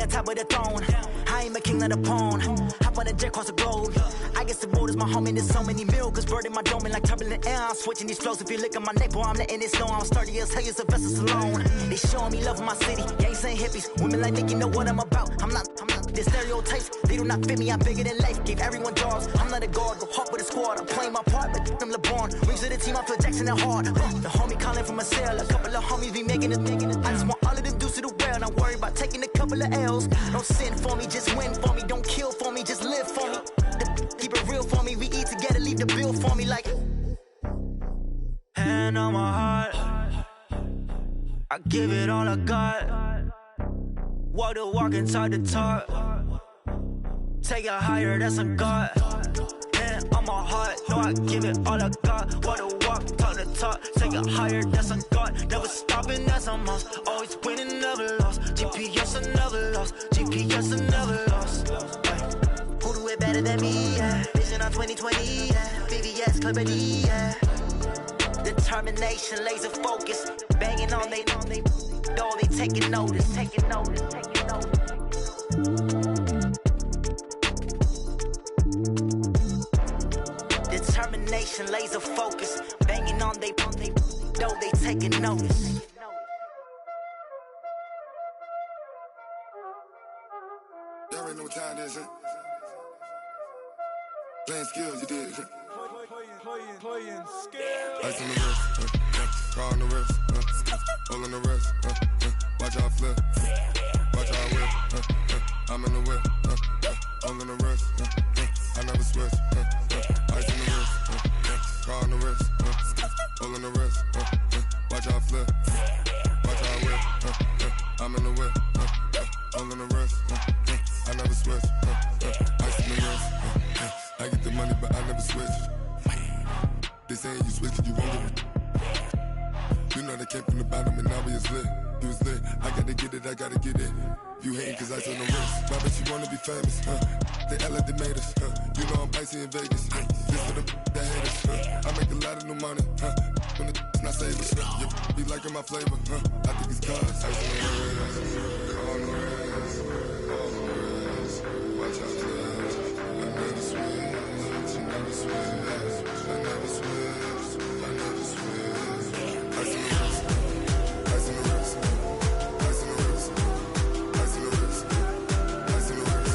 on top of the throne. I ain't a king of the pawn. Hop on a jet across the globe. I guess the road is my home and there's so many milk. Cause bird in my dome and like turbulent air. I'm switching these flows. If you look at my neck, boy, I'm letting it snow. I'm sturdy as hell, it's a vessel alone. They showing me love in my city. Gangs and hippies. Women like Nick, you know what I'm about. I'm not the stereotypes. They do not fit me. I'm bigger than life. Gave everyone jobs. I'm not a guard. Go hard with a squad. I'm playing my part, but I'm LeBron. Rings of the team, I feel Jackson and hard. The homie calling from a cell. A couple of homies be making it. I just want all of them dudes to do well. Not worry about taking a couple of L's. Don't sin for me, just win for me. Don't kill for me, just live for me. Keep it real for me. We eat together, leave the bill for me like. Hand on my heart, I give it all I got. Walk the walk and talk the talk. Take it higher, that's a God. Hand on my heart, no, I give it all I got. Walk the walk, talk the talk. Take it higher, that's a God. Never stopping, that's a must. Always winning, never lost. GPS, I never lost. GPS, I never lost. Who do it better than me? Yeah. Vision on 2020, yeah. VVS, Clarity, yeah. Determination, laser focus. Banging on they door, they taking notice, taking notice, taking notice. Determination, laser focus. Banging on they door, they taking notice. Y'all already know what time it is, huh? Playing skills, you did. Playing skills. Ice on the wrist, car on the wrist, hole on the wrist, watch how I flip, watch how I whip, I'm in the whip, hole on the wrist, I never switch, ice on the wrist, car on the wrist, hole on the wrist, watch how I flip, watch how I whip, I'm in the whip, hole on the wrist, I never switch, ice on the wrist, I get the money but I never switch. They saying you switch and you won't get it. You know they came from the bottom and now we is lit. You was lit, I gotta get it, I gotta get it. You hating cause I on the wrist. Why bet you wanna be famous, They act like they made us, You know I'm icy in Vegas, This for the that hate us, I make a lot of new money, When the not save us, You be liking my flavor, I think it's cause ice on the wrist, on the wrist, on the wrist. Watch out, cuz I never switch, I never switch. I never switch, I never switch. Ice in the wrist, ice in the wrist, ice in the wrist, ice in the wrist, ice in the wrist,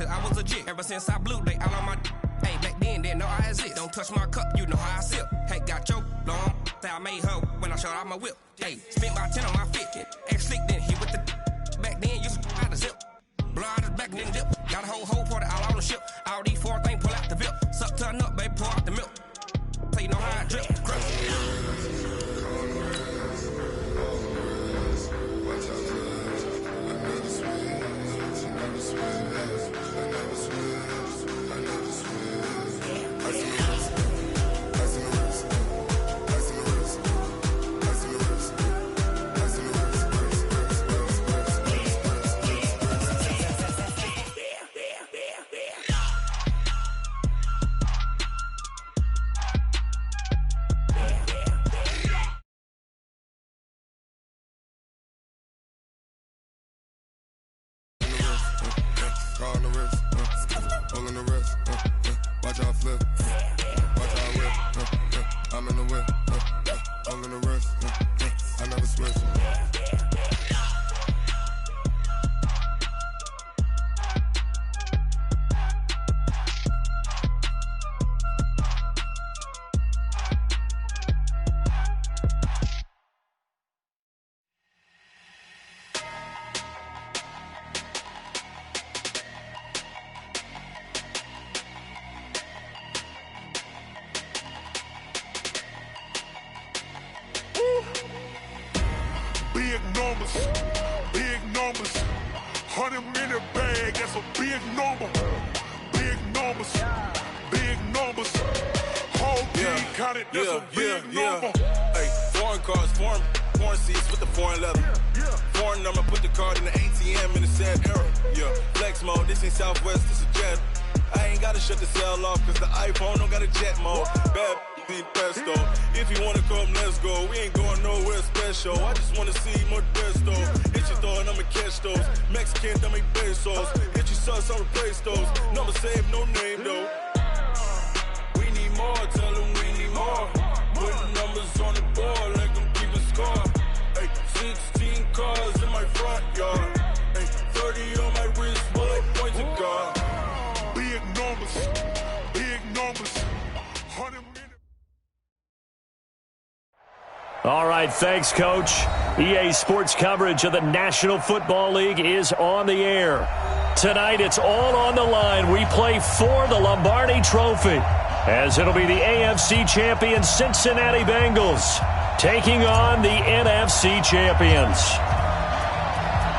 I was legit. Ever since I blew, they all on my hey, back then, didn't know I exist. Don't touch my cup, you know how I sip. Hey, got choked, long. Say I made her when I showed out my whip. Hey, spent about 10 on my fit. Ex slick, then hit with the back then, used to out the zip. Blow out his back, then dip. Got a whole party all on the ship. All these four things pull out the VIP. Suck to a nut, baby, pour out the milk. So you know how I drip. Crush. Car on the wrist, hole on the wrist, watch how I flip, watch how I whip, I'm in the whip, hole on the wrist, I never switch. Big numbers, 100 minute bag, that's a big number. Big numbers, Whole team counted, that's a big number. Hey, foreign cars, foreign seats with the foreign leather. Foreign number, put the card in the ATM in the sad era. Yeah, flex mode, this ain't Southwest, this a jet. I ain't gotta shut the cell off, cause the iPhone don't got a jet mode. Bad need pesto. If you wanna come, let's go. We ain't going nowhere special. I just wanna see more pesto. Hit your throw and I'ma catch those. Mexican, dummy pesos. Hit your sauce, I'll replace those. Number save, no name though. We need more, tell them we need more. Putting numbers on the board like I'm keeping score. Hey, 16 cars in my front yard. Hey, 30 on my wrist, bullet point to God. Big numbers, big numbers. 100 minutes. All right, thanks, Coach. EA Sports coverage of the National Football League is on the air. Tonight, it's all on the line. We play for the Lombardi Trophy, as it'll be the AFC champion Cincinnati Bengals taking on the NFC champions.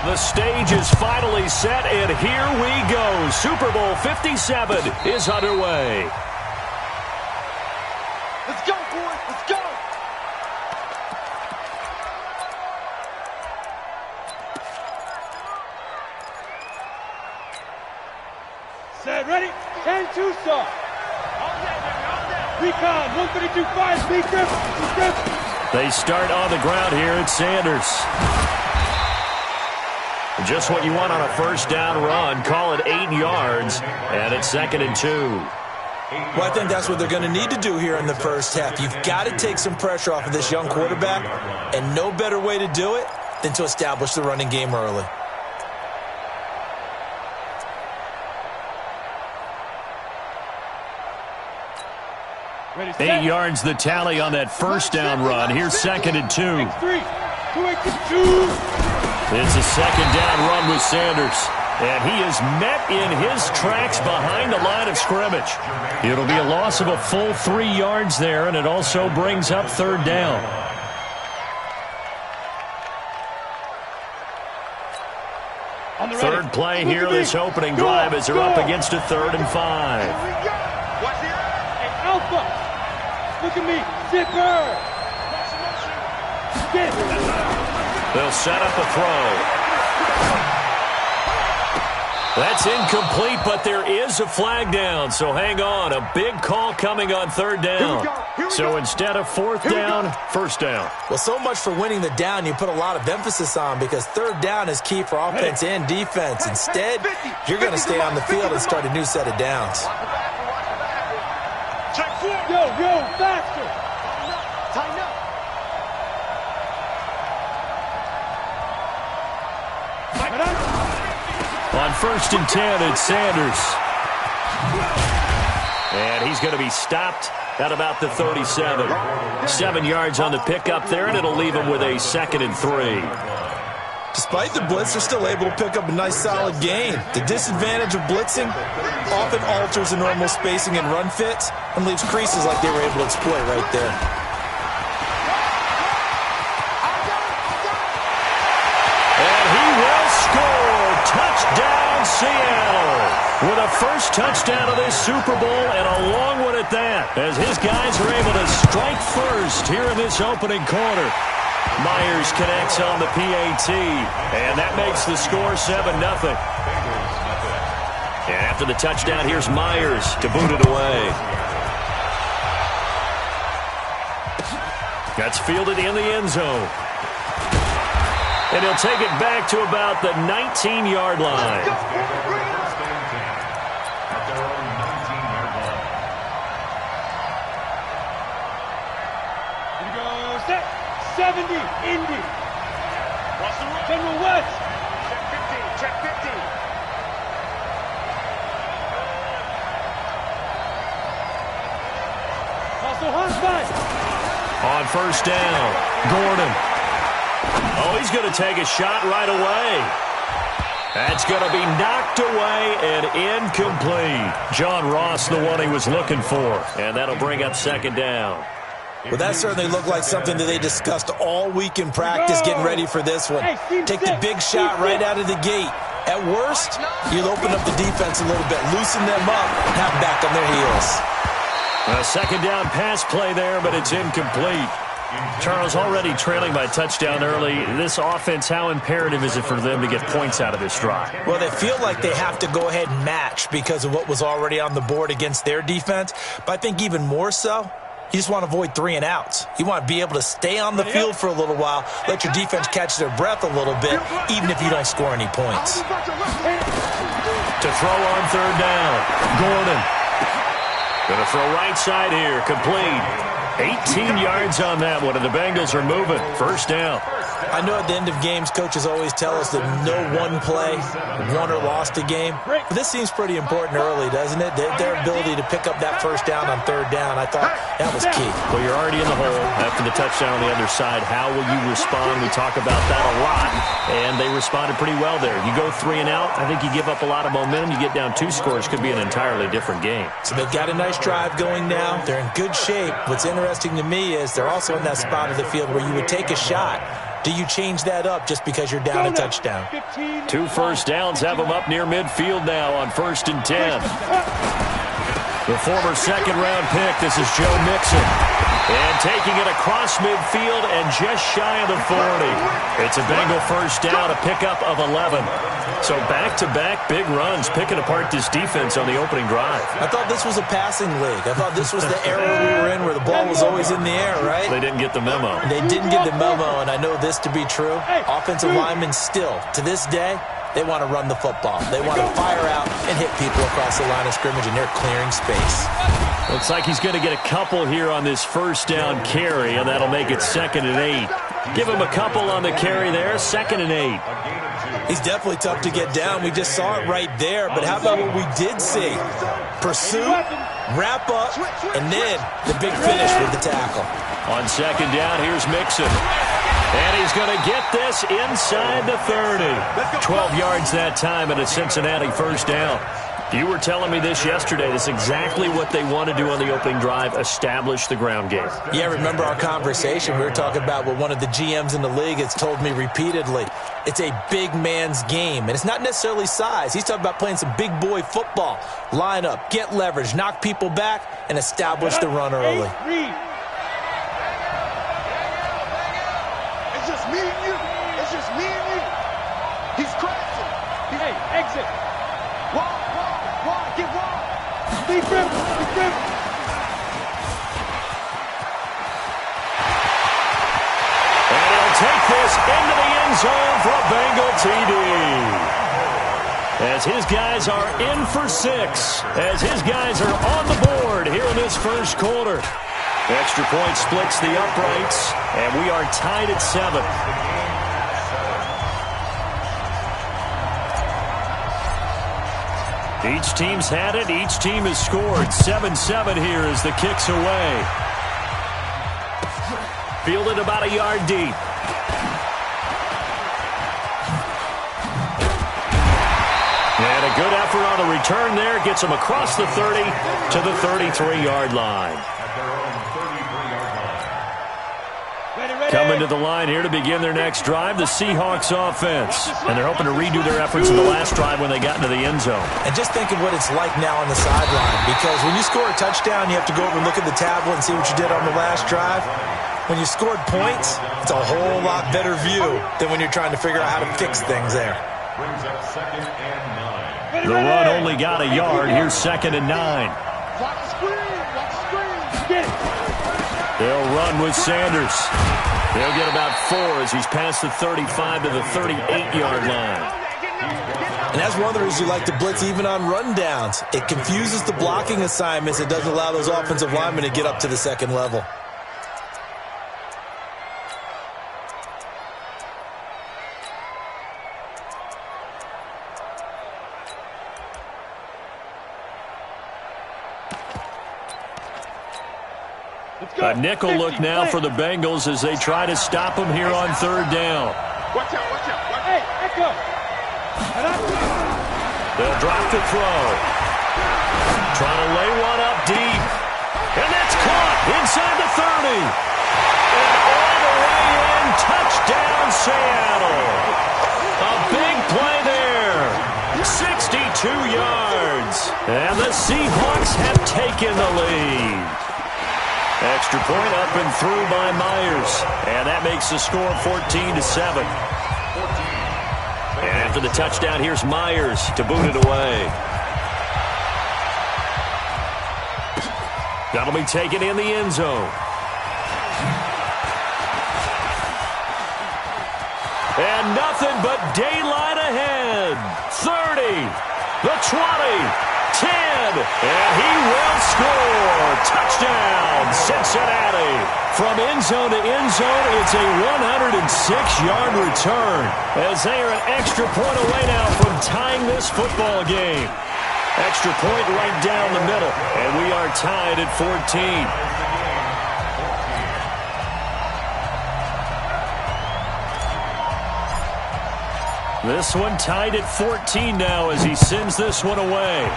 The stage is finally set, and here we go. Super Bowl 57 is underway. Let's go, boys. Let's go. Set, ready? 10-2 start. Recon, 132-5, speed drift. They start on the ground here at Sanders. Just what you want on a first down run. Call it 8 yards, and it's 2nd and 2. Well, I think that's what they're going to need to do here in the first half. You've got to take some pressure off of this young quarterback, and no better way to do it than to establish the running game early. Ready, 8 yards the tally on that first down run. Here's 2nd and 2. 3, 2, 2. It's a second down run with Sanders. And he is met in his tracks behind the line of scrimmage. It'll be a loss of a full 3 yards there, and it also brings up 3rd down. Third play here, this opening drive as they're up against a 3rd and 5. Hey, Alpha, look at me, zipper. They'll set up a throw. That's incomplete, but there is a flag down, so hang on. A big call coming on 3rd down. So instead of 4th down, 1st down. Well, so much for winning the down you put a lot of emphasis on, because 3rd down is key for offense and defense. Instead, you're going to stay on the field and start a new set of downs. Yo, faster. Tighten up. On 1st and 10, it's Sanders. And he's going to be stopped at about the 37. 7 yards on the pickup there, and it'll leave him with a 2nd and 3. Despite the blitz, they're still able to pick up a nice, solid gain. The disadvantage of blitzing often alters the normal spacing and run fits and leaves creases like they were able to exploit right there. And he will score. Touchdown, Seattle. With a first touchdown of this Super Bowl, and a long one at that, as his guys are able to strike first here in this opening quarter. Myers connects on the PAT, and that makes the score 7-0. And after the touchdown, here's Myers to boot it away. That's fielded in the end zone. And he'll take it back to about the 19-yard line. Here we go, set. 70, Indy. General West. Check 15. Also hostile. On 1st down, Gordon. Oh, he's going to take a shot right away. That's going to be knocked away and incomplete. John Ross, the one he was looking for. And that'll bring up 2nd down. Well, that certainly looked like something that they discussed all week in practice getting ready for this one. Take the big shot right out of the gate. At worst, you'll open up the defense a little bit, loosen them up, have them back on their heels. A second down pass play there, but it's incomplete. Charles, already trailing by touchdown early. This offense, how imperative is it for them to get points out of this drive? Well, they feel like they have to go ahead and match because of what was already on the board against their defense. But I think even more so, you just want to avoid 3 and outs. You want to be able to stay on the field for a little while, let your defense catch their breath a little bit, even if you don't score any points. To throw on third down, Gordon. Going to throw right side here, complete. 18 yards on that one, and the Bengals are moving. First down. I know at the end of games, coaches always tell us that no one play won or lost a game. But this seems pretty important early, doesn't it? Their ability to pick up that first down on third down, I thought that was key. Well, you're already in the hole after the touchdown on the other side. How will you respond? We talk about that a lot, and they responded pretty well there. You go 3 and out, I think you give up a lot of momentum. You get down 2 scores, could be an entirely different game. So they've got a nice drive going now. They're in good shape. What's interesting to me is they're also in that spot of the field where you would take a shot. Do you change that up just because you're down a touchdown? 2 first downs have them up near midfield now on 1st and 10. The former second-round pick, this is Joe Mixon. And taking it across midfield and just shy of the 40. It's a Bengal first down, a pickup of 11. So back-to-back big runs, picking apart this defense on the opening drive. I thought this was a passing league. I thought this was the era we were in where the ball was always in the air, right? They didn't get the memo. They didn't get the memo, and I know this to be true. Offensive linemen still, to this day, they want to run the football. They want to fire out and hit people across the line of scrimmage, and they're clearing space. Looks like he's going to get a couple here on this first down carry, and that'll make it 2nd and 8. Give him a couple on the carry there, 2nd and 8. He's definitely tough to get down. We just saw it right there. But how about what we did see? Pursuit, wrap up, and then the big finish with the tackle. On 2nd down, here's Mixon. And he's going to get this inside the 30. 12 yards that time, and a Cincinnati first down. You were telling me this yesterday. That's exactly what they want to do on the opening drive, establish the ground game. Yeah, remember our conversation? We were talking about what one of the GMs in the league has told me repeatedly. It's a big man's game, and it's not necessarily size. He's talking about playing some big boy football. Line up, get leverage, knock people back, and establish the run early. It's just me and you. It's just me and you. He's crashing. Hey, exit. Wall, get wall. Deep rim. And he'll take this into the end zone for a Bengal TD. As his guys are in for 6. As his guys are on the board here in this first quarter. Extra point splits the uprights, and we are tied at 7. Each team's had it. Each team has scored. 7-7 here as the kick's away. Fielded about a yard deep. And a good effort on the return there. Gets him across the 30 to the 33-yard line. Coming to the line here to begin their next drive, the Seahawks offense. And they're hoping to redo their efforts in the last drive when they got into the end zone. And just think of what it's like now on the sideline. Because when you score a touchdown, you have to go over and look at the tablet and see what you did on the last drive. When you scored points, it's a whole lot better view than when you're trying to figure out how to fix things there. The run only got a yard. Here's 2nd and 9. Watch the screen. Get it. They'll run with Sanders. They'll get about 4 as he's past the 35 to the 38-yard line. And that's one of the reasons you like to blitz even on rundowns. It confuses the blocking assignments. It doesn't allow those offensive linemen to get up to the second level. A nickel look now for the Bengals as they try to stop him here on 3rd down. Watch out. Hey, echo. They'll drop the throw. Trying to lay one up deep. And that's caught inside the 30. And all the way in, touchdown Seattle. A big play there. 62 yards. And the Seahawks have taken the lead. Extra point up and through by Myers. And that makes the score 14-7. And after the touchdown, here's Myers to boot it away. That'll be taken in the end zone. And nothing but daylight ahead. 30, the 20, 10, and he will score. Touchdown, Cincinnati. From end zone to end zone, it's a 106-yard return as they are an extra point away now from tying this football game. Extra point right down the middle, and we are tied at 14. This one tied at 14 now as he sends this one away.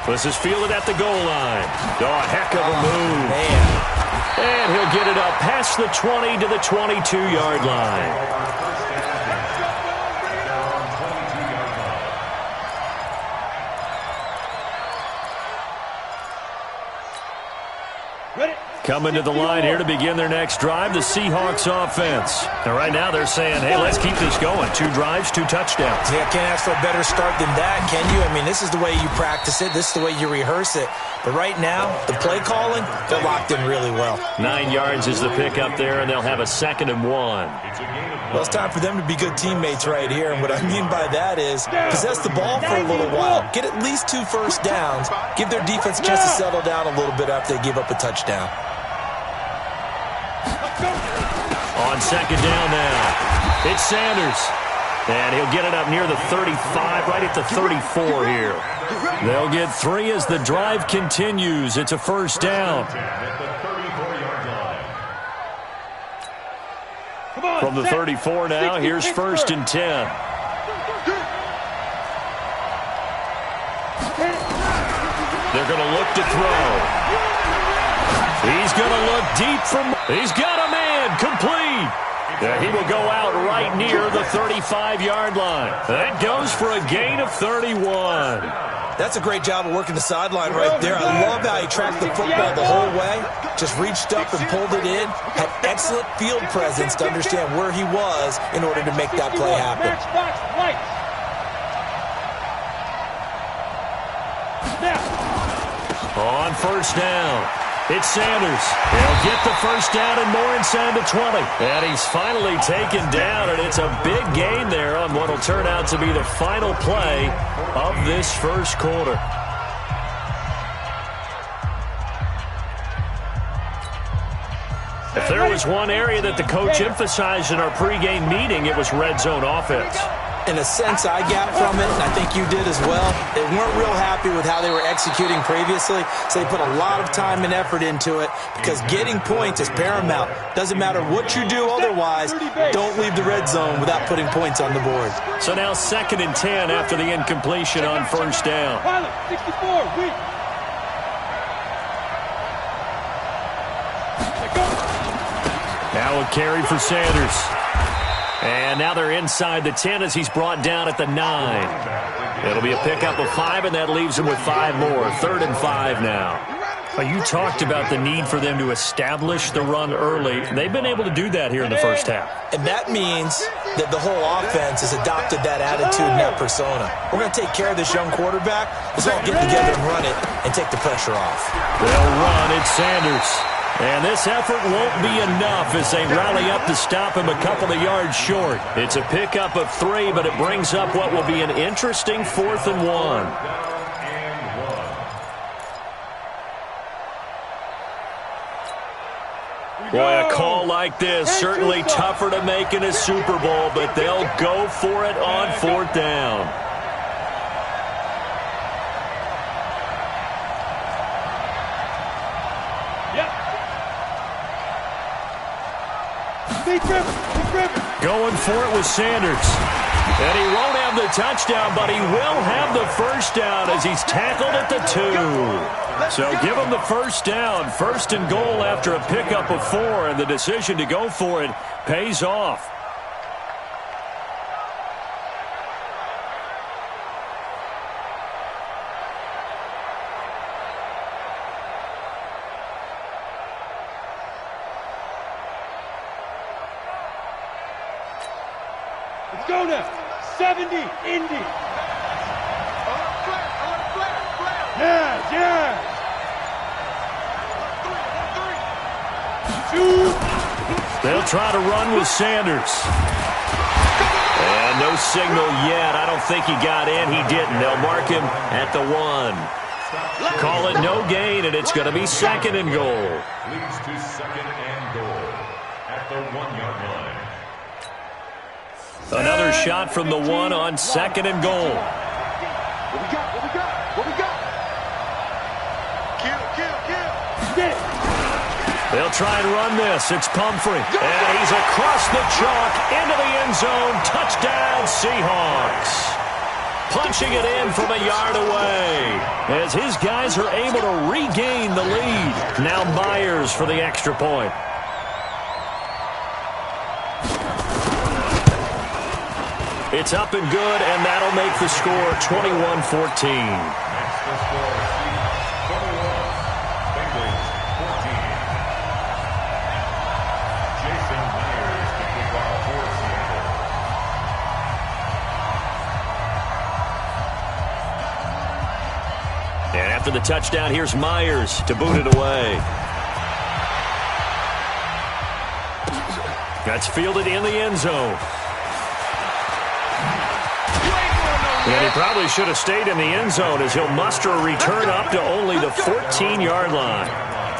This is fielded at the goal line. Oh, heck of a move. Man. And he'll get it up past the 20 to the 22-yard line. Coming to the line here to begin their next drive, the Seahawks offense. And right now they're saying, hey, let's keep this going. 2 drives, 2 touchdowns. Yeah, can't ask for a better start than that, can you? I mean, this is the way you practice it. This is the way you rehearse it. But right now, the play calling, they're locked in really well. 9 yards is the pickup there, and they'll have a 2nd and 1. Well, it's time for them to be good teammates right here. And what I mean by that is possess the ball for a little while. Get at least 2 first downs. Give their defense a chance to settle down a little bit after they give up a touchdown. On 2nd down now, it's Sanders. And he'll get it up near the 35, right at the 34 here. They'll get 3 as the drive continues. It's a first down. From the 34 now, here's 1st and 10. They're going to look to throw. He's going to look deep from... He's got a man, complete. Yeah, he will go out right near the 35-yard line. That goes for a gain of 31. That's a great job of working the sideline right there. I love how he tracked the football the whole way. Just reached up and pulled it in. Had excellent field presence to understand where he was in order to make that play happen. On first down, it's Sanders. He'll get the first down and more inside the 20. And he's finally taken down, and it's a big gain there on what will turn out to be the final play of this first quarter. If there was one area that the coach emphasized in our pregame meeting, it was red zone offense. In a sense, I got from it, and I think you did as well. They weren't real happy with how they were executing previously, so they put a lot of time and effort into it because getting points is paramount. Doesn't matter what you do otherwise, don't leave the red zone without putting points on the board. So now 2nd and 10 after the incompletion on first down. Now a carry for Sanders. And now they're inside the 10 as he's brought down at the 9. It'll be a pickup of 5, and that leaves him with 5 more. 3rd and 5 now. Well, you talked about the need for them to establish the run early. They've been able to do that here in the first half. And that means that the whole offense has adopted that attitude and that persona. We're going to take care of this young quarterback. Let's all get together and run it and take the pressure off. They'll run. It's Sanders. And this effort won't be enough as they rally up to stop him a couple of yards short. It's a pickup of 3, but it brings up what will be an interesting 4th and 1. Boy, a call like this, certainly tougher to make in a Super Bowl, but they'll go for it on 4th down. Going for it with Sanders. And he won't have the touchdown, but he will have the first down as he's tackled at the 2. So give him the first down. 1st and goal after a pickup of 4, and the decision to go for it pays off. Go now. 70, Indy. Yes. They'll try to run with Sanders. And no signal yet. I don't think he got in. He didn't. They'll mark him at the 1. Call it no gain, and it's going to be 2nd and goal. Leads to 2nd and goal at the 1-yard line. Another shot from the 1 on 2nd and goal. What we got? Kill. They'll try and run this. It's Pumphrey. And he's across the chalk into the end zone. Touchdown, Seahawks. Punching it in from a yard away as his guys are able to regain the lead. Now Myers for the extra point. It's up and good, and that'll make the score 21-14. And after the touchdown, here's Myers to boot it away. That's fielded in the end zone. And he probably should have stayed in the end zone as he'll muster a return up to only the 14-yard line.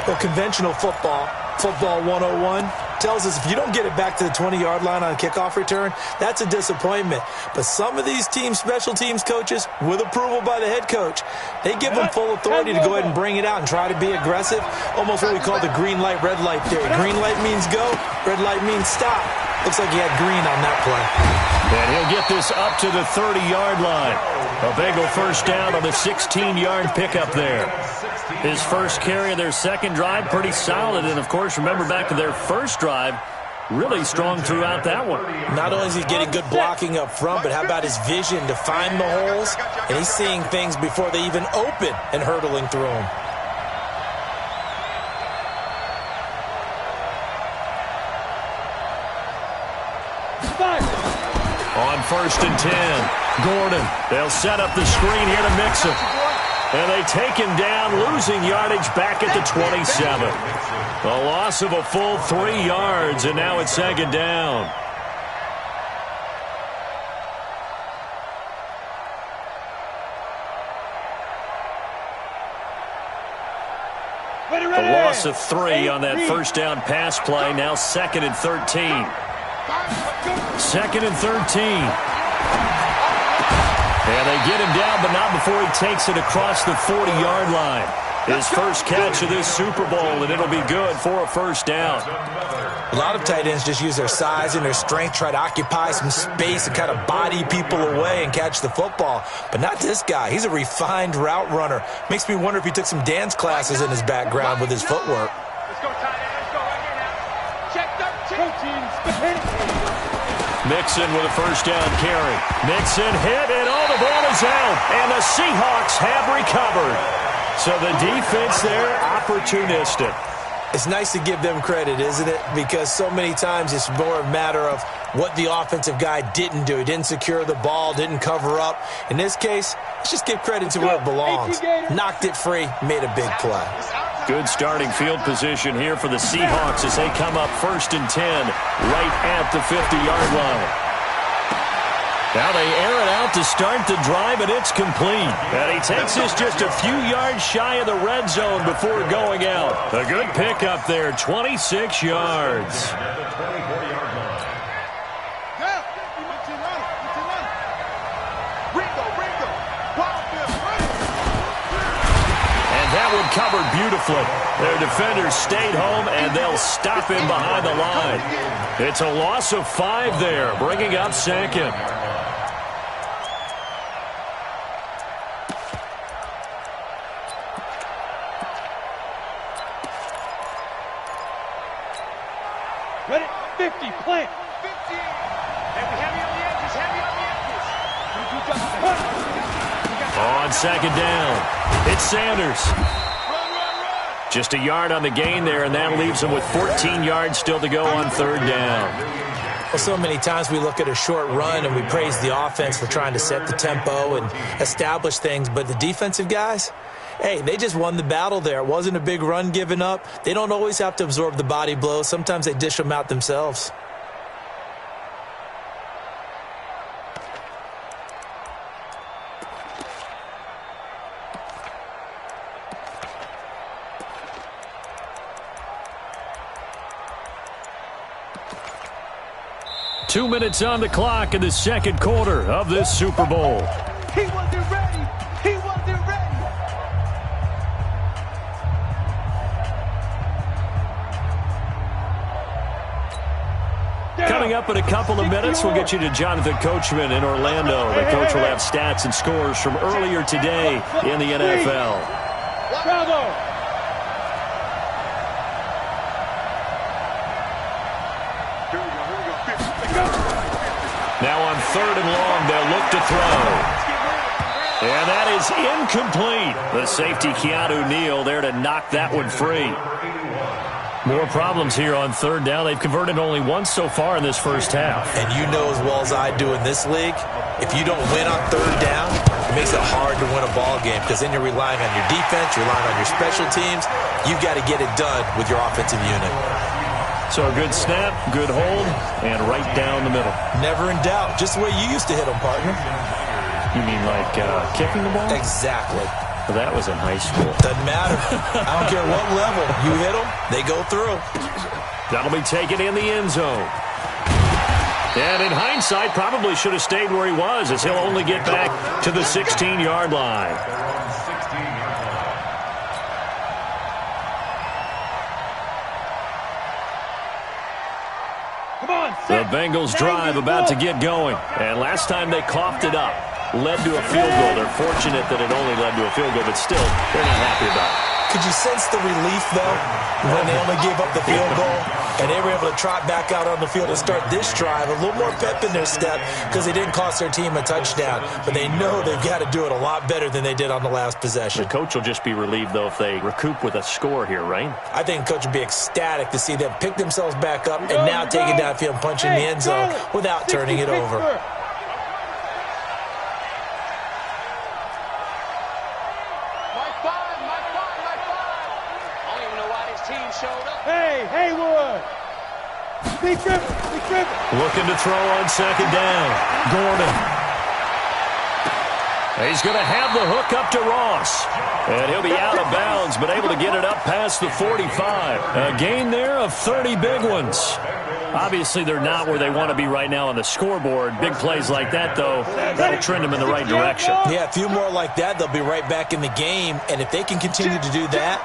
Well, conventional football 101, tells us if you don't get it back to the 20-yard line on kickoff return, that's a disappointment. But some of these teams, special teams coaches, with approval by the head coach, they give them full authority to go ahead and bring it out and try to be aggressive. Almost what we call the green light, red light theory. Green light means go, red light means stop. Looks like he had green on that play. And he'll get this up to the 30-yard line. A Bengal first down on the 16-yard pickup there. His first carry of their second drive, pretty solid. And, of course, remember back to their first drive, really strong throughout that one. Not only is he getting good blocking up front, but how about his vision to find the holes? And he's seeing things before they even open and hurtling through them. On 1st and 10, Gordon. They'll set up the screen here to mix him. And they take him down, losing yardage back at the 27. A loss of a full 3 yards, and now it's 2nd down. A loss of 3 on that first down pass play. Now 2nd and 13. 2nd and 13. And they get him down, but not before he takes it across the 40-yard line. His first catch of this Super Bowl, and it'll be good for a first down. A lot of tight ends just use their size and their strength, try to occupy some space and kind of body people away and catch the football. But not this guy. He's a refined route runner. Makes me wonder if he took some dance classes in his background with his footwork. Let's go, tight end. Let's go right here now. Check 13. Mixon with a first down carry. Mixon hit, and all the ball is out. And the Seahawks have recovered. So the defense there, opportunistic. It's nice to give them credit, isn't it? Because so many times it's more a matter of what the offensive guy didn't do. He didn't secure the ball, didn't cover up. In this case, let's just give credit to where it belongs. Knocked it free, made a big play. Good starting field position here for the Seahawks as they come up 1st and 10 right at the 50-yard line. Now they air it out to start the drive, and it's complete. And he takes this just a few yards shy of the red zone before going out. A good pickup there, 26 yards. And that one covered beautifully. Their defenders stayed home, and they'll stop him behind the line. It's a loss of 5 there, bringing up 2nd. Ready? 50, plant. 50. Heavy on the edges, On 2nd down, it's Sanders. Just a yard on the gain there, and that leaves him with 14 yards still to go on 3rd down. Well, so many times we look at a short run and we praise the offense for trying to set the tempo and establish things, but the defensive guys, hey, they just won the battle there. It wasn't a big run given up. They don't always have to absorb the body blows. Sometimes they dish them out themselves. Two minutes on the clock in the second quarter of this Super Bowl. He wasn't ready. He wasn't ready. Coming up in a couple of minutes, we'll get you to Jonathan Coachman in Orlando. The coach will have stats and scores from earlier today in the NFL. Bravo. Now on 3rd and long, they'll look to throw. And that is incomplete. The safety, Keanu Neal, there to knock that one free. More problems here on 3rd down. They've converted only once so far in this first half. And you know as well as I do in this league, if you don't win on 3rd down, it makes it hard to win a ball game because then you're relying on your defense, you're relying on your special teams. You've got to get it done with your offensive unit. So a good snap, good hold, and right down the middle. Never in doubt. Just the way you used to hit them, partner. You mean like kicking the ball? Exactly. Well, that was in high school. Doesn't matter. I don't care what level. You hit them, they go through. That'll be taken in the end zone. And in hindsight, probably should have stayed where he was as he'll only get back to the 16-yard line. The Bengals drive about to get going. And last time they coughed it up, led to a field goal. They're fortunate that it only led to a field goal, but still, they're not happy about it. Could you sense the relief, though, when they only gave up the field goal and they were able to trot back out on the field and start this drive? A little more pep in their step because they didn't cost their team a touchdown, but they know they've got to do it a lot better than they did on the last possession. The coach will just be relieved, though, if they recoup with a score here, right? I think the coach would be ecstatic to see them pick themselves back up and now take it downfield and punch in the end zone without turning it over. Hey, Haywood! Big trip! Looking to throw on 2nd down. Gordon. He's going to have the hook up to Ross. And he'll be out of bounds, but able to get it up past the 45. A gain there of 30 big ones. Obviously, they're not where they want to be right now on the scoreboard. Big plays like that, though, that'll trend them in the right direction. Yeah, a few more like that, they'll be right back in the game. And if they can continue to do that,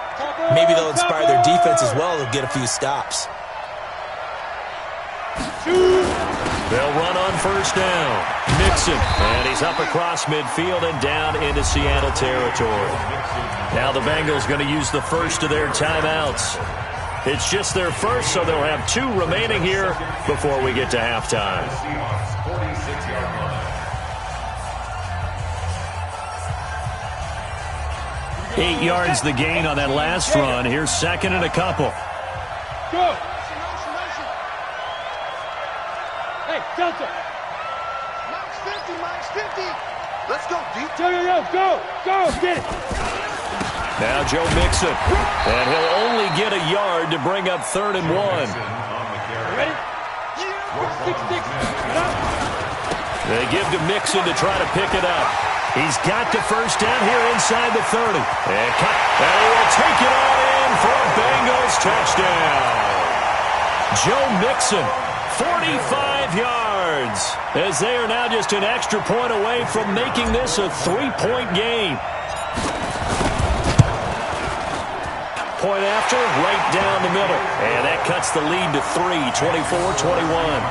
maybe they'll inspire their defense as well. They'll get a few stops. They'll run on 1st down. Mixon, and he's up across midfield and down into Seattle territory. Now the Bengals going to use the first of their timeouts. It's just their first, so they'll have 2 remaining here before we get to halftime. 8 yards the gain on that last run. Here's 2nd and a couple. Go! Hey, Delta! Mike's 50! Let's go, deep! Go! Get it! Now Joe Mixon, and he'll only get a yard to bring up 3rd and 1. Ready? 6. They give to Mixon to try to pick it up. He's got the 1st down here inside the 30. And he will take it all in for a Bengals touchdown. Joe Mixon, 45 yards, as they are now just an extra point away from making this a 3-point game. Point after, right down the middle. And that cuts the lead to 3, 24-21.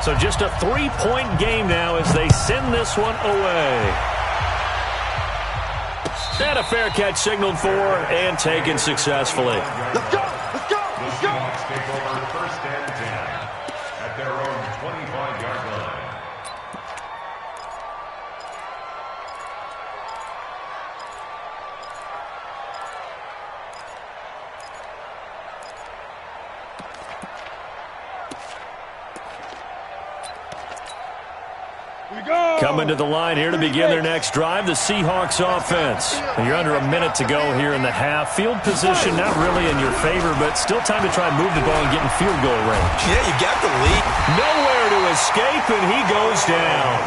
So just a 3-point game now as they send this one away. And a fair catch signaled for and taken successfully. Let's go! Take over 1st and 10 at their own 25-yard line. coming to the line here to begin their next drive, the Seahawks offense. You're under a minute to go here in the half. Field position not really in your favor, but still time to try and move the ball and get in field goal range. Yeah, you got the lead. Nowhere to escape, and he goes down.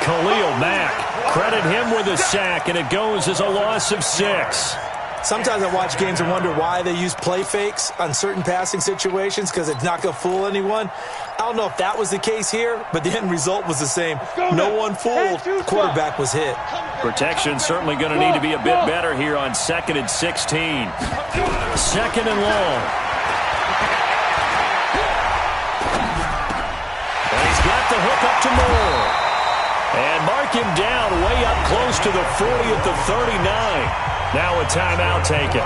Khalil Mack, credit him with a sack, and it goes as a loss of 6. Sometimes I watch games and wonder why they use play fakes on certain passing situations because it's not going to fool anyone. I don't know if that was the case here, but the end result was the same. No one fooled. The quarterback was hit. Protection certainly going to need to be a bit better here on 2nd and 16. 2nd and long. And he's got the hook up to Moore. And mark him down way up close to the 40 at the 39. Now a timeout taken.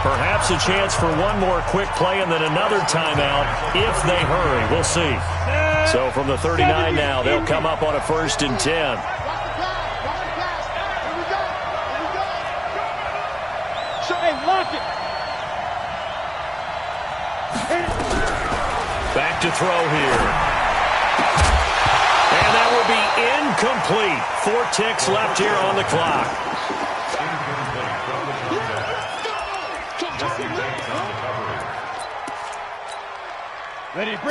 Perhaps a chance for one more quick play and then another timeout if they hurry. We'll see. So from the 39 now, they'll come up on a 1st and 10. Back to throw here. And that will be incomplete. 4 ticks left here on the clock.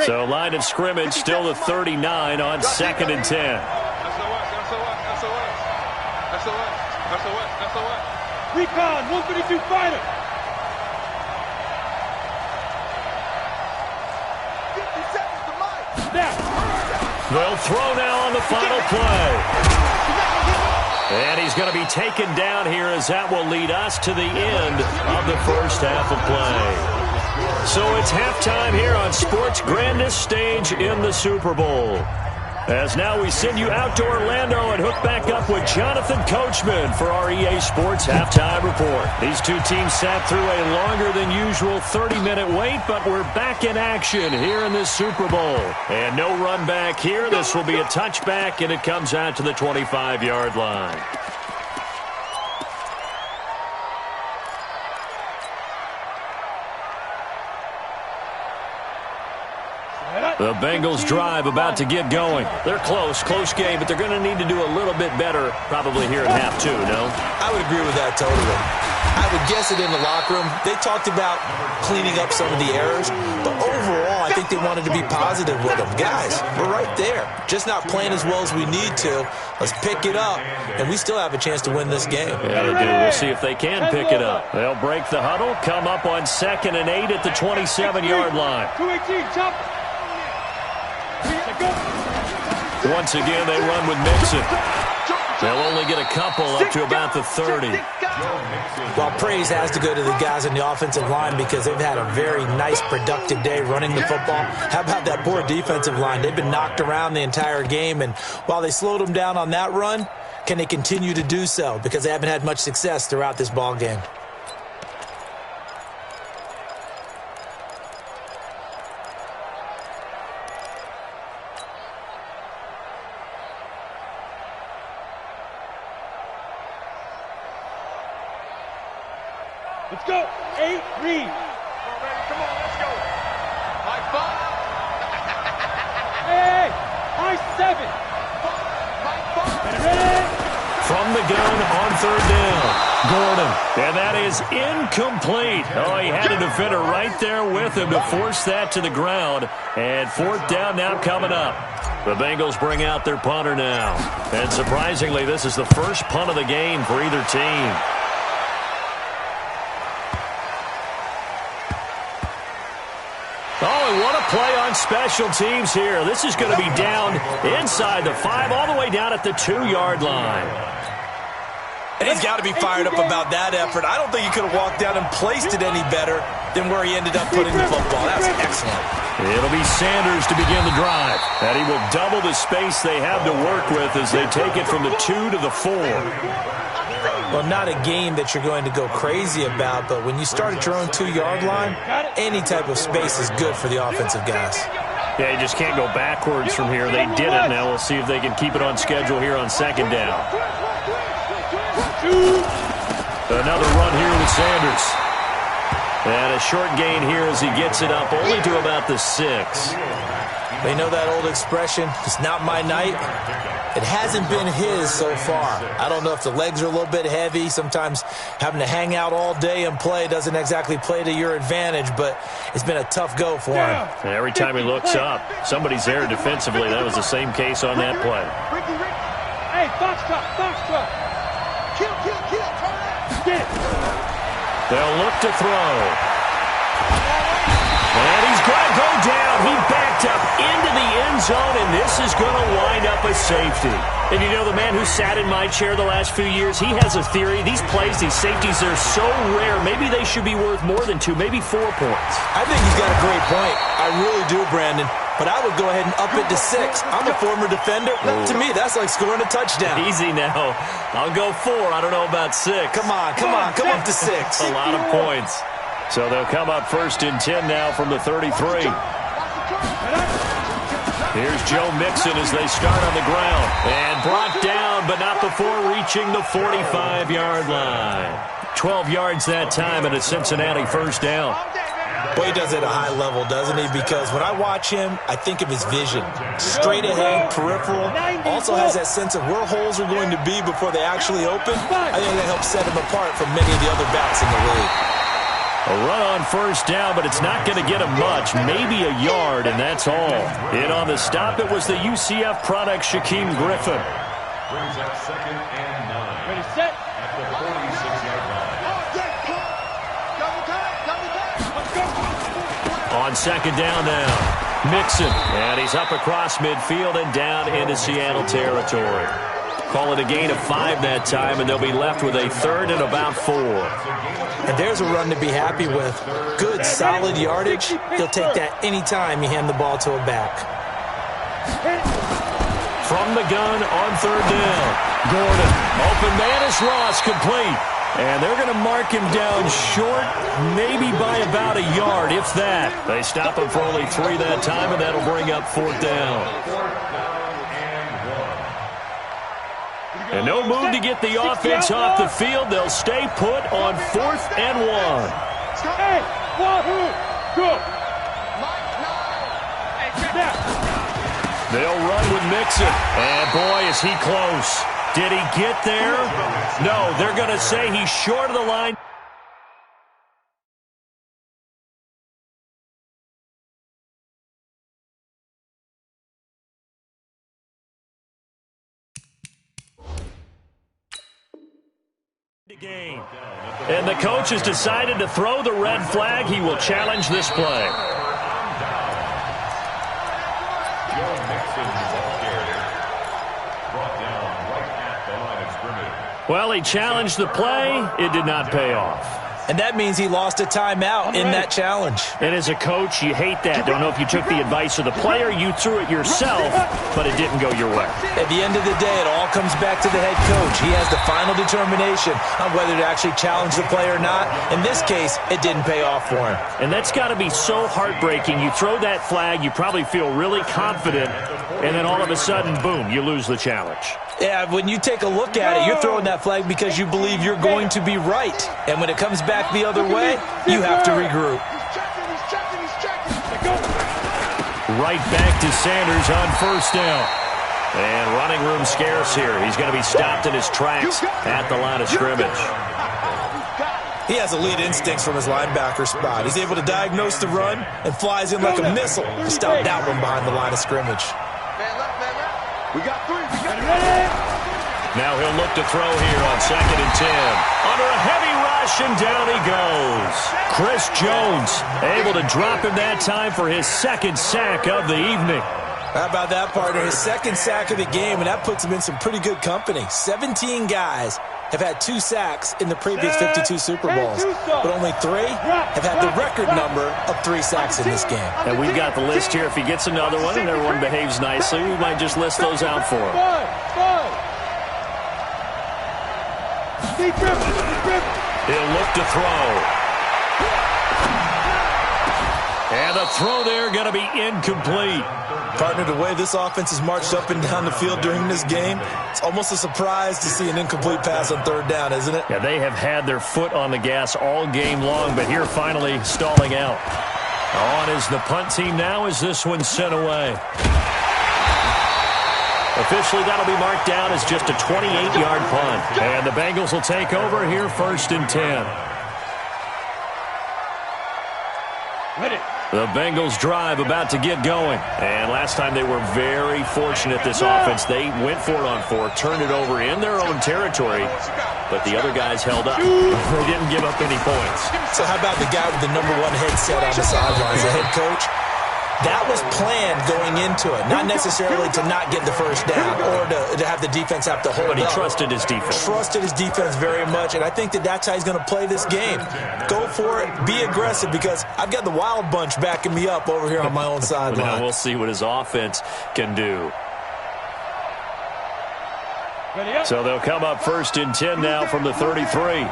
So line of scrimmage still the 39 on 2nd and 10. Recon, 132 fighter. They'll throw now on the final play. And he's going to be taken down here as that will lead us to the end of the first half of play. So it's halftime here on sports' grandest stage in the Super Bowl. As now we send you out to Orlando and hook back up with Jonathan Coachman for our EA Sports Halftime Report. These two teams sat through a longer than usual 30-minute wait, but we're back in action here in this Super Bowl. And no run back here. This will be a touchback, and it comes out to the 25-yard line. The Bengals drive about to get going. They're close game, but they're going to need to do a little bit better probably here in half 2, no? I would agree with that totally. I would guess it in the locker room. They talked about cleaning up some of the errors, but overall I think they wanted to be positive with them. Guys, we're right there. Just not playing as well as we need to. Let's pick it up, and we still have a chance to win this game. Yeah, they do. We'll see if they can pick it up. They'll break the huddle, come up on 2nd and 8 at the 27-yard line. 218, chop. Once again, they run with Mixon. They'll only get a couple up to about the 30. Well, praise has to go to the guys on the offensive line because they've had a very nice, productive day running the football. How about that poor defensive line? They've been knocked around the entire game, and while they slowed them down on that run, can they continue to do so? Because they haven't had much success throughout this ball game. Let's go. 8, read. Come on, let's go. High five. Hey, high 7. From the gun on 3rd down, Gordon. And that is incomplete. Oh, he had a defender right there with him to force that to the ground. And 4th down now coming up. The Bengals bring out their punter now. And surprisingly, this is the first punt of the game for either team. Oh, and what a play on special teams here. This is going to be down inside the 5, all the way down at the 2-yard line. And he's got to be fired up about that effort. I don't think he could have walked down and placed it any better than where he ended up putting the football. That's excellent. It'll be Sanders to begin the drive. And he will double the space they have to work with as they take it from the 2 to the 4. Well, not a game that you're going to go crazy about, but when you start at your own 2-yard line, any type of space is good for the offensive guys. Yeah, you just can't go backwards from here. They did it. Now we'll see if they can keep it on schedule here on 2nd down. Another run here with Sanders. And a short gain here as he gets it up only to about the 6. They know that old expression, it's not my night. It hasn't been his so far. I don't know if the legs are a little bit heavy. Sometimes having to hang out all day and play doesn't exactly play to your advantage, but it's been a tough go for him. And every time he looks up, somebody's there defensively. That was the same case on that play. Hey, box truck. Kill. Get it. They'll look to throw. And he's going to go down. He backed up into the end zone, and this is going to wind up a safety. And you know, the man who sat in my chair the last few years, he has a theory. These plays, these safeties, they're so rare. Maybe they should be worth more than 2, maybe 4 points. I think he's got a great point. I really do, Brandon. But I would go ahead and up it to 6. I'm a former defender. To me, that's like scoring a touchdown. Easy now. I'll go 4. I don't know about 6. Come on. Come up to 6. A lot of points. So they'll come up 1st and 10 now from the 33. Here's Joe Mixon as they start on the ground. And brought down, but not before reaching the 45-yard line. 12 yards that time and a Cincinnati first down. Boy, he does it at a high level, doesn't he? Because when I watch him, I think of his vision. Straight ahead, peripheral. Also has that sense of where holes are going to be before they actually open. I think that helps set him apart from many of the other backs in the league. A run on first down, but it's not going to get him much. Maybe a yard, and that's all. In on the stop, it was the UCF product, Shaquem Griffin. Brings up 2nd and 9. Ready, set. At the 46-yard line. On 2nd down now, Mixon. And he's up across midfield and down into Seattle territory. Call it a gain of 5 that time, and they'll be left with a 3rd and about 4. And there's a run to be happy with. Good, solid yardage. He'll take that any time you hand the ball to a back. From the gun on 3rd down, Gordon. Open man is Ross, complete. And they're going to mark him down short, maybe by about a yard, if that. They stop him for only 3 that time, and that'll bring up 4th down. And no move to get the offense off the field. They'll stay put on 4th and 1. Hey, Wahoo, go. They'll run with Mixon. And boy, is he close. Did he get there? No, they're going to say he's short of the line. Game. And the coach has decided to throw the red flag. He will challenge this play. Well, he challenged the play. It did not pay off. And that means he lost a timeout in that challenge. And as a coach, you hate that. Don't know if you took the advice of the player, you threw it yourself, but it didn't go your way. At the end of the day, it all comes back to the head coach. He has the final determination on whether to actually challenge the play or not. In this case, it didn't pay off for him. And that's got to be so heartbreaking. You throw that flag, you probably feel really confident, and then all of a sudden, boom, you lose the challenge. Yeah, when you take a look at it, you're throwing that flag because you believe you're going to be right. And when it comes back the other way, you have to regroup. Right back to Sanders on first down. And running room scarce here. He's going to be stopped in his tracks at the line of scrimmage. He has elite instincts from his linebacker spot. He's able to diagnose the run and flies in like a missile to stop that one behind the line of scrimmage. We got 3. Now he'll look to throw here on 2nd and 10. Under a heavy rush, and down he goes. Chris Jones able to drop him that time for his 2nd sack of the evening. How about that, partner? His 2nd sack of the game, and that puts him in some pretty good company. 17 guys have had 2 sacks in the previous 52 Super Bowls, but only 3 have had the record number of 3 sacks in this game. And we've got the list here. If he gets another one and everyone behaves nicely, we might just list those out for him. He'll look to throw. And the throw there going to be incomplete. Partner, the way this offense has marched up and down the field during this game, it's almost a surprise to see an incomplete pass on 3rd down, isn't it? Yeah, they have had their foot on the gas all game long, but here finally stalling out. On is the punt team now as this one's sent away. Officially, that'll be marked down as just a 28-yard punt. And the Bengals will take over here 1st and 10. Ready. The Bengals drive about to get going. And last time they were very fortunate, this offense. They went for it on 4, turned it over in their own territory, but the other guys held up. They didn't give up any points. So how about the guy with the number 1 headset on the sidelines, the head coach? That was planned going into it, not necessarily to not get the first down or to have the defense have to hold up. But he trusted his defense. Trusted his defense very much, and I think that's how he's going to play this game. Go for it. Be aggressive, because I've got the wild bunch backing me up over here on my own sideline. Now we'll see what his offense can do. So they'll come up 1st and 10 now from the 33.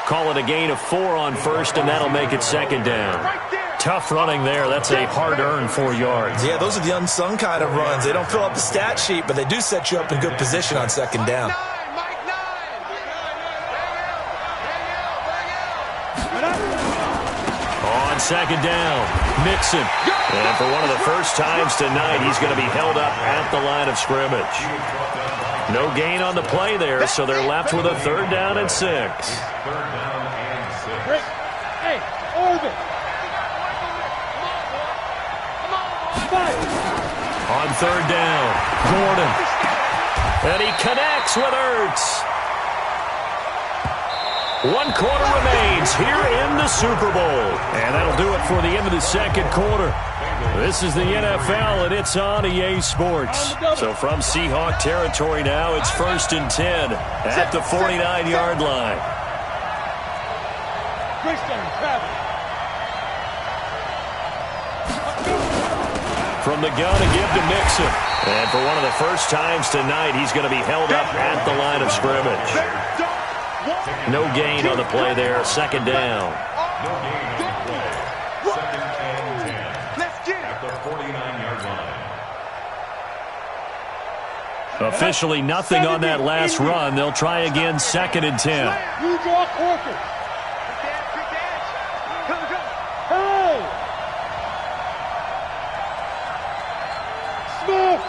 Call it a gain of 4 on 1st, and that'll make it 2nd down. Tough running there. That's a hard-earned 4 yards. Yeah, those are the unsung kind of runs. They don't fill up the stat sheet, but they do set you up in good position on 2nd down. On 2nd down, Mixon. And for one of the first times tonight, he's going to be held up at the line of scrimmage. No gain on the play there, so they're left with a 3rd down and 6. Hey, Orbit. On 3rd down, Gordon. And he connects with Ertz. 1 quarter remains here in the Super Bowl. And that'll do it for the end of the 2nd quarter. This is the NFL, and it's on EA Sports. So from Seahawk territory now, it's 1st and 10 at the 49-yard line. From the gun to give to Mixon. And for one of the first times tonight, he's going to be held up at the line of scrimmage. No gain on the play there, 2nd down. Officially nothing on that last run. They'll try again, 2nd and 10. You draw Corker. Hey! Smith!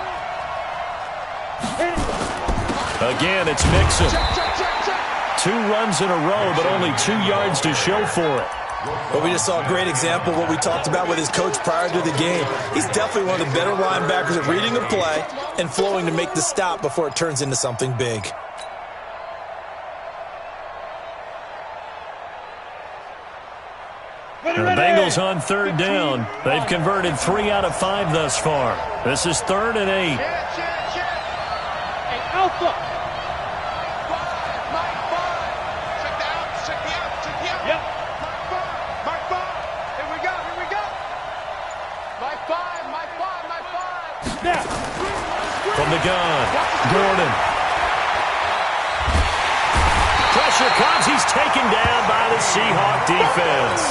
Again, it's Mixon. 2 runs in a row, but only 2 yards to show for it. But we just saw a great example of what we talked about with his coach prior to the game. He's definitely one of the better linebackers at reading a play and flowing to make the stop before it turns into something big. The Bengals on 3rd down. They've converted 3 out of 5 thus far. This is 3rd and 8. Hey, Alpha! From the gun, Gordon. Pressure comes. He's taken down by the Seahawk defense.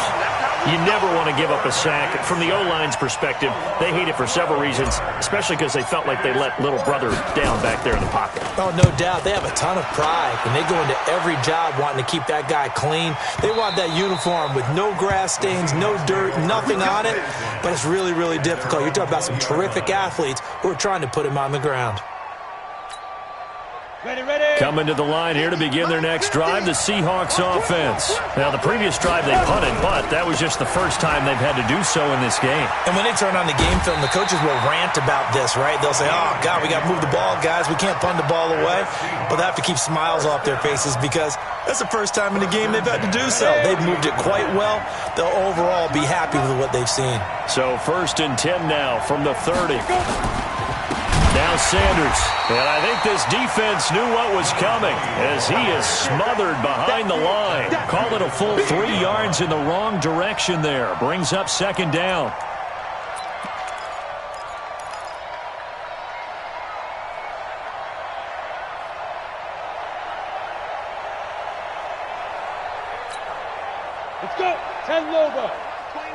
You never want to give up a sack. From the O-line's perspective, they hate it for several reasons, especially because they felt like they let little brother down back there in the pocket. Oh, no doubt. They have a ton of pride, and they go into every job wanting to keep that guy clean. They want that uniform with no grass stains, no dirt, nothing on it, but it's really, really difficult. You're talking about some terrific athletes who are trying to put him on the ground. Coming to the line here to begin their next drive, the Seahawks offense. Now, the previous drive they punted, but that was just the first time they've had to do so in this game. And when they turn on the game film, the coaches will rant about this, right? They'll say, oh, God, we got to move the ball, guys. We can't punt the ball away. But they have to keep smiles off their faces because that's the first time in the game they've had to do so. They've moved it quite well. They'll overall be happy with what they've seen. So 1st and 10 now from the 30. Now Sanders, and I think this defense knew what was coming as he is smothered behind the line. Call it a full 3 yards in the wrong direction there. Brings up 2nd down. Let's go. 10 Lobo. 29.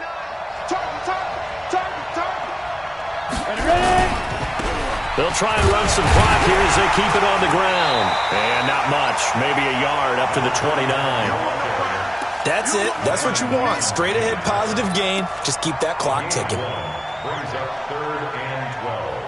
Target. Ready? They'll try and run some clock here as they keep it on the ground. And not much. Maybe a yard up to the 29. That's it. That's what you want. Straight ahead positive gain. Just keep that clock ticking. Brings up 3rd and 12.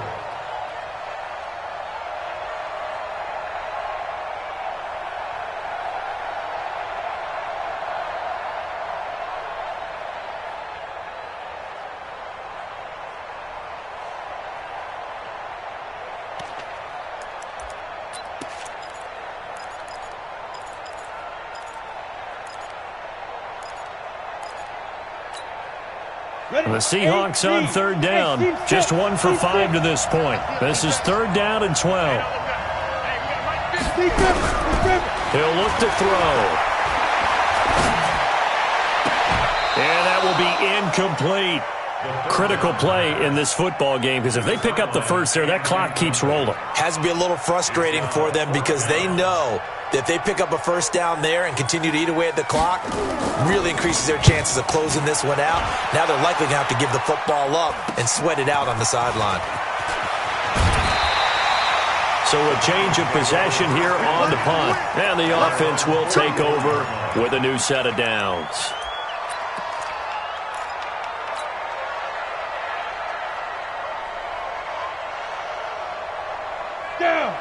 The Seahawks on 3rd down. Just 1 for 5 to this point. This is 3rd down and 12. He'll look to throw. And that will be incomplete. Critical play in this football game, because if they pick up the first there, that clock keeps rolling. Has to be a little frustrating for them because they know that if they pick up a first down there and continue to eat away at the clock, really increases their chances of closing this one out. Now they're likely going to have to give the football up and sweat it out on the sideline. So a change of possession here on the punt. And the offense will take over with a new set of downs.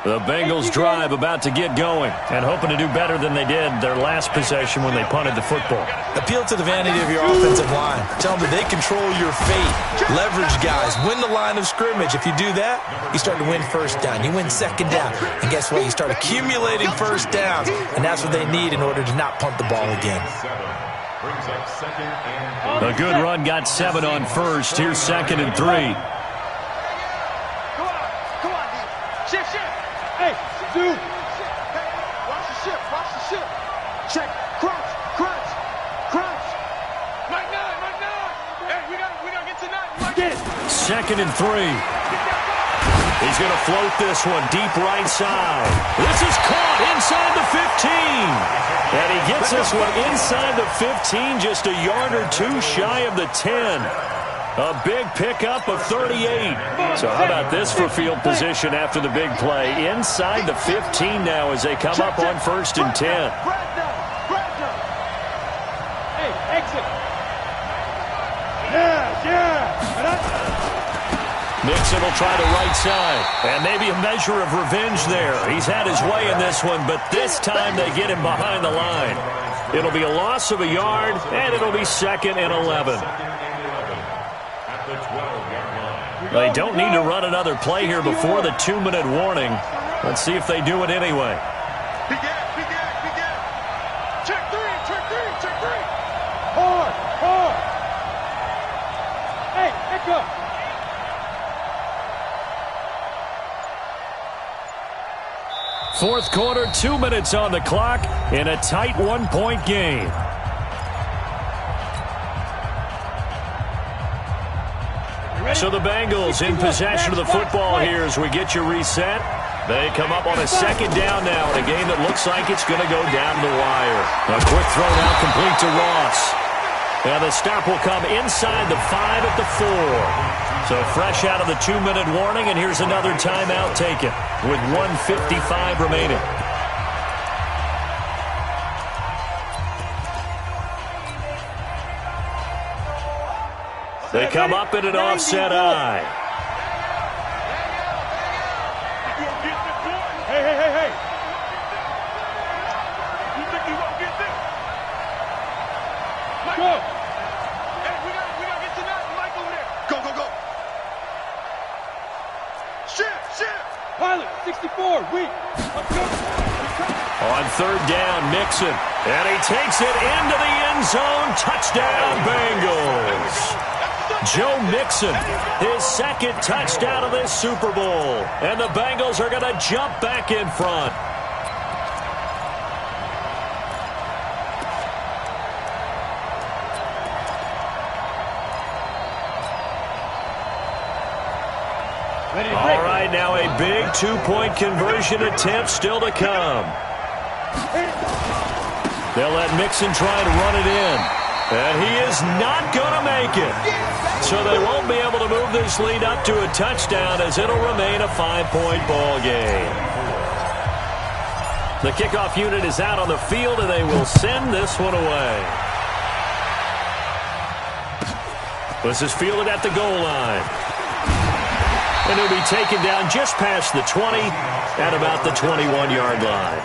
The Bengals drive about to get going and hoping to do better than they did their last possession when they punted the football. Appeal to the vanity of your offensive line. Tell them that they control your fate. Leverage guys. Win the line of scrimmage. If you do that, you start to win first down. You win second down. And guess what? You start accumulating first downs. And that's what they need in order to not punt the ball again. A good run got 7 on first. Here's 2nd and 3. Hey, dude. Watch the ship. Check. Crunch. Mike 9. Hey, we gotta get to 9. Get it. 2nd and 3. He's going to float this one deep right side. This is caught inside the 15. And he gets this one inside the 15, just a yard or two shy of the 10. A big pickup of 38. So how about this for field position after the big play? Inside the 15 now as they come up on 1st and 10. Hey, exit. Yeah. Mixon will try the right side. And maybe a measure of revenge there. He's had his way in this one, but this time they get him behind the line. It'll be a loss of a yard, and it'll be 2nd and 11. They don't need to run another play here before the 2-minute warning. Let's see if they do it anyway. Begin. Check three. Hard. Hey, echo. Fourth quarter, 2 minutes on the clock in a tight 1-point game. So the Bengals in possession of the football here as we get you reset. They come up on a 2nd down now in a game that looks like it's going to go down the wire. A quick throw now complete to Ross. Now the stop will come inside the 5 at the 4. So fresh out of the 2-minute warning, and here's another timeout taken with 1:55 remaining. They come up in an offset eye. Hey. You think he won't get this? Go. Hey, we gotta get to 9. Mike over there. Go. Shit. Pilot, 64, weak. Let's go. On 3rd down, Mixon. And he takes it into the end zone. Touchdown, Bengals. Joe Mixon, his 2nd touchdown of this Super Bowl. And the Bengals are going to jump back in front. All right, now a big 2-point conversion attempt still to come. They'll let Mixon try and run it in. And he is not going to make it. So they won't be able to move this lead up to a touchdown as it'll remain a 5-point ball game. The kickoff unit is out on the field, and they will send this one away. This is fielded at the goal line. And it'll be taken down just past the 20 at about the 21-yard line.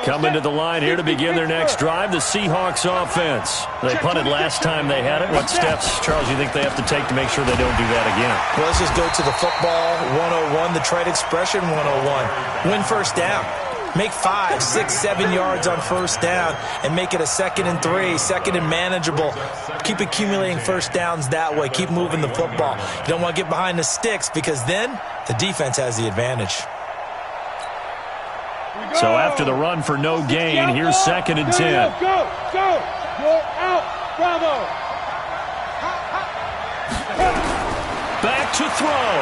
Coming to the line here to begin their next drive, the Seahawks offense. They punted last time they had it. What steps, Charles, you think they have to take to make sure they don't do that again? Well, let's just go to the football 101, the trade expression 101. Win first down. Make 5, 6, 7 yards on first down and make it a 2nd and 3, 2nd and manageable. Keep accumulating first downs that way. Keep moving the football. You don't want to get behind the sticks because then the defense has the advantage. So after the run for no gain, here's 2nd and 10. Go! You're out! Bravo! Back to throw.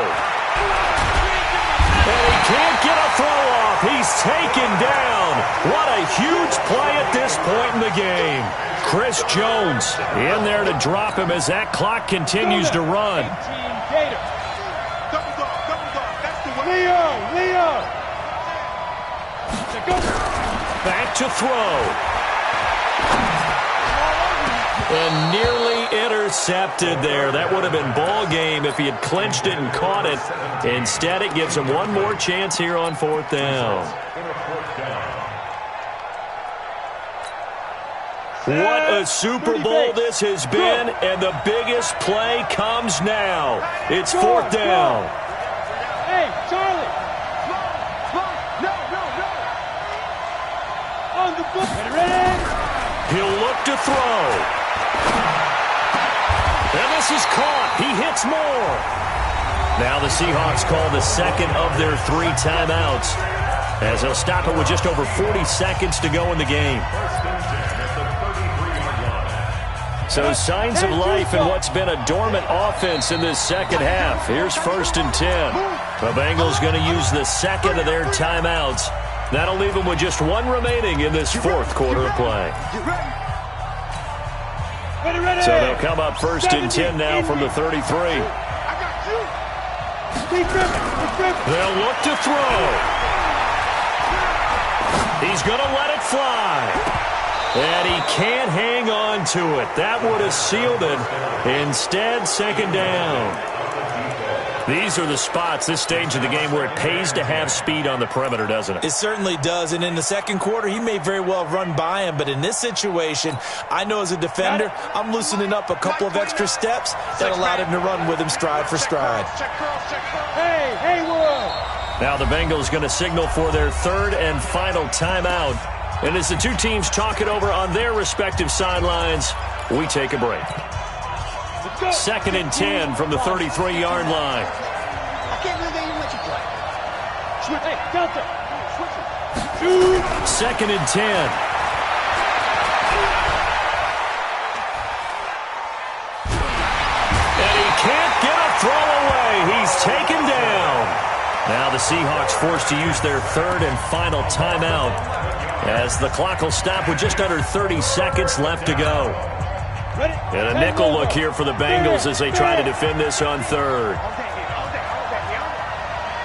And he can't get a throw off. He's taken down. What a huge play at this point in the game. Chris Jones in there to drop him as that clock continues to run. Leo! Back to throw. And nearly intercepted there. That would have been ball game if he had clinched it and caught it. Instead, it gives him one more chance here on 4th down. What a Super Bowl this has been, and the biggest play comes now. It's 4th down. Hey, Charlie! On the book. Ready? He'll look to throw. And this is caught. He hits more. Now the Seahawks call the 2nd of their 3 timeouts as they'll stop it with just over 40 seconds to go in the game. So signs of life in what's been a dormant offense in this second half. Here's 1st and 10. The Bengals going to use the 2nd of their timeouts. That'll leave them with just 1 remaining in this 4th quarter of play. So they'll come up 1st and 10 now from the 33. They'll look to throw. He's going to let it fly. And he can't hang on to it. That would have sealed it. Instead, 2nd down. These are the spots, this stage of the game, where it pays to have speed on the perimeter, doesn't it? It certainly does. And in the 2nd quarter, he may very well run by him. But in this situation, I know as a defender, I'm loosening up a couple of extra steps that allowed him to run with him stride for stride. Hey, Haywood! Now the Bengals going to signal for their 3rd and final timeout. And as the two teams talk it over on their respective sidelines, we take a break. 2nd and 10 from the 33-yard line. I can't believe they even let you play. Hey, Delta. 2nd and 10. And he can't get a throw away. He's taken down. Now the Seahawks forced to use their 3rd and final timeout as the clock will stop with just under 30 seconds left to go. And a nickel look here for the Bengals as they try to defend this on 3rd.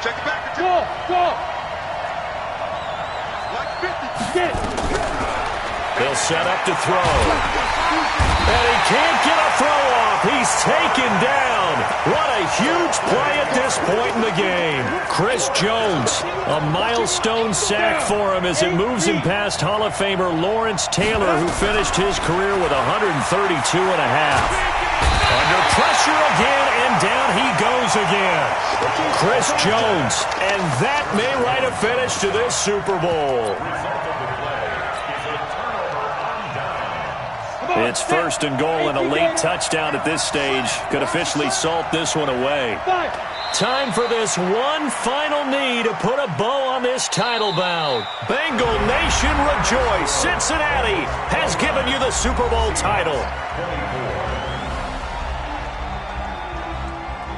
Check it back. Go! Like 50. Get it! They'll set up to throw. And he can't get a throw off. He's taken down. What a huge play at this point in the game. Chris Jones, a milestone sack for him as it moves him past Hall of Famer Lawrence Taylor, who finished his career with 132 and a half. Under pressure again, and down he goes again. Chris Jones, and that may write a finish to this Super Bowl. It's 1st and goal, and a late touchdown at this stage could officially salt this one away. Time for this one final knee to put a bow on this title bout. Bengal Nation rejoice. Cincinnati has given you the Super Bowl title.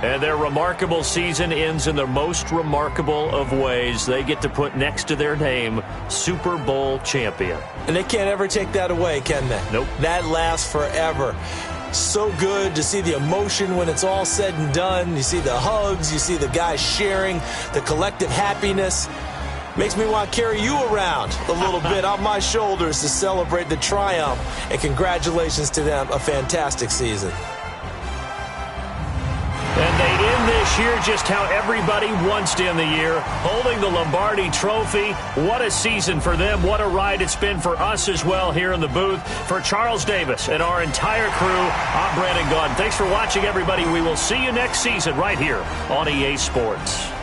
And their remarkable season ends in the most remarkable of ways. They get to put next to their name, Super Bowl champion. And they can't ever take that away, can they? Nope. That lasts forever. So good to see the emotion when it's all said and done. You see the hugs. You see the guys sharing, the collective happiness. Makes me want to carry you around a little bit on my shoulders to celebrate the triumph. And congratulations to them. A fantastic season. And they'd end this year just how everybody wants to end the year, holding the Lombardi Trophy. What a season for them. What a ride it's been for us as well here in the booth. For Charles Davis and our entire crew, I'm Brandon Gaudin. Thanks for watching, everybody. We will see you next season right here on EA Sports.